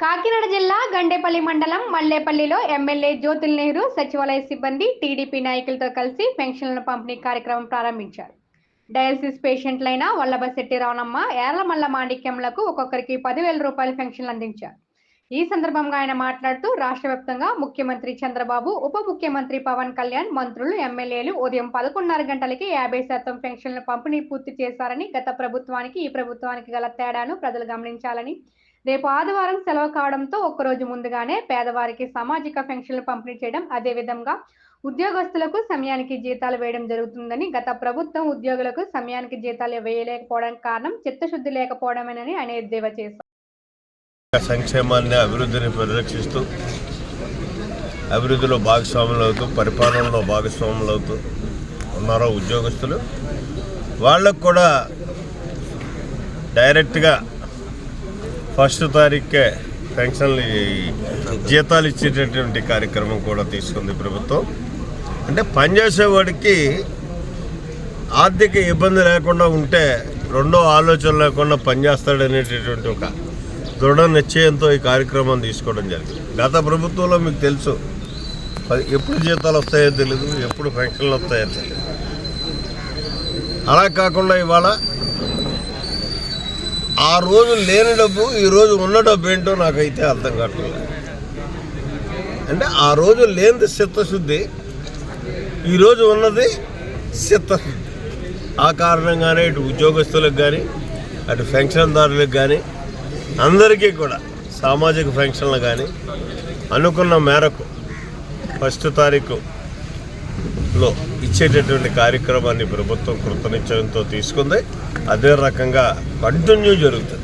కాకినాడ జిల్లా గండేపల్లి మండలం మల్లేపల్లిలో ఎమ్మెల్యే జ్యోతుల్ నెహ్రూ సచివాలయ సిబ్బంది టీడీపీ నాయకులతో కలిసి పెన్షన్ల పంపిణీ కార్యక్రమం ప్రారంభించారు. డయాలసిస్ పేషెంట్లైన వల్లభశెట్టి రావణమ్మ, యార్లమల్ల మాణిక్యంలకు ఒక్కొక్కరికి 10,000 రూపాయల పెన్షన్లు అందించారు. ఈ సందర్భంగా ఆయన మాట్లాడుతూ రాష్ట్ర వ్యాప్తంగా ముఖ్యమంత్రి చంద్రబాబు, ఉప ముఖ్యమంత్రి పవన్ కళ్యాణ్, మంత్రులు, ఎమ్మెల్యేలు ఉదయం 11:30 గంటలకి 50% పెన్షన్ల పంపిణీ పూర్తి చేశారని, గత ప్రభుత్వానికి ఈ ప్రభుత్వానికి గల తేడాను ప్రజలు గమనించాలని, రేపు ఆదివారం సెలవు కావడంతో ఒక్కరోజు ముందుగానే పేదవారికి సామాజిక పెన్షన్లు పంపిణీ చేయడం, అదేవిధంగా ఉద్యోగస్తులకు సమయానికి జీతాలు వేయడం జరుగుతుందని, గత ప్రభుత్వం ఉద్యోగులకు సమయానికి జీతాలు వేయలేకపోవడానికి కారణం చిత్తశుద్ధి లేకపోవడమేనని ఆయన ఎద్దేవా చేశారు. సంక్షేమాన్ని, అభివృద్ధిని పరిరక్షిస్తూ అభివృద్ధిలో భాగస్వాములు అవుతూ, పరిపాలనలో భాగస్వాములు అవుతూ ఉన్నారో ఉద్యోగస్తులు, వాళ్ళకు కూడా డైరెక్ట్గా ఫస్ట్ తారీఖుకే పెన్షన్లు జీతాలు ఇచ్చేటటువంటి కార్యక్రమం కూడా తీసుకుంది ప్రభుత్వం. అంటే పనిచేసేవాడికి ఆర్థిక ఇబ్బంది లేకుండా ఉంటే రెండో ఆలోచన లేకుండా పనిచేస్తాడనేటటువంటి ఒక దృఢ నిశ్చయంతో ఈ కార్యక్రమం తీసుకోవడం జరిగింది. గత ప్రభుత్వంలో మీకు తెలుసు, ఎప్పుడు జీతాలు వస్తాయో తెలియదు, ఎప్పుడు పెన్షన్లు వస్తాయో తెలియదు. అలా కాకుండా ఇవాళ ఆ రోజు లేని డబ్బు ఈరోజు ఉన్న డబ్బు ఏంటో నాకైతే అర్థం కావట్లేదు. అంటే ఆ రోజు లేనిది చిత్తశుద్ధి, ఈరోజు ఉన్నది చిత్తశుద్ధి. ఆ కారణంగానే ఇటు ఉద్యోగస్తులకు కానీ, అటు పెన్షన్దారులకు కానీ, అందరికీ కూడా సామాజిక పెన్షన్లు కానీ అనుకున్న మేరకు ఫస్ట్ తారీఖులో ఇచ్చేటటువంటి కార్యక్రమాన్ని ప్రభుత్వం కృతనిశ్చయంతో తీసుకుంది. అదే రకంగా కంటిన్యూ జరుగుతుంది.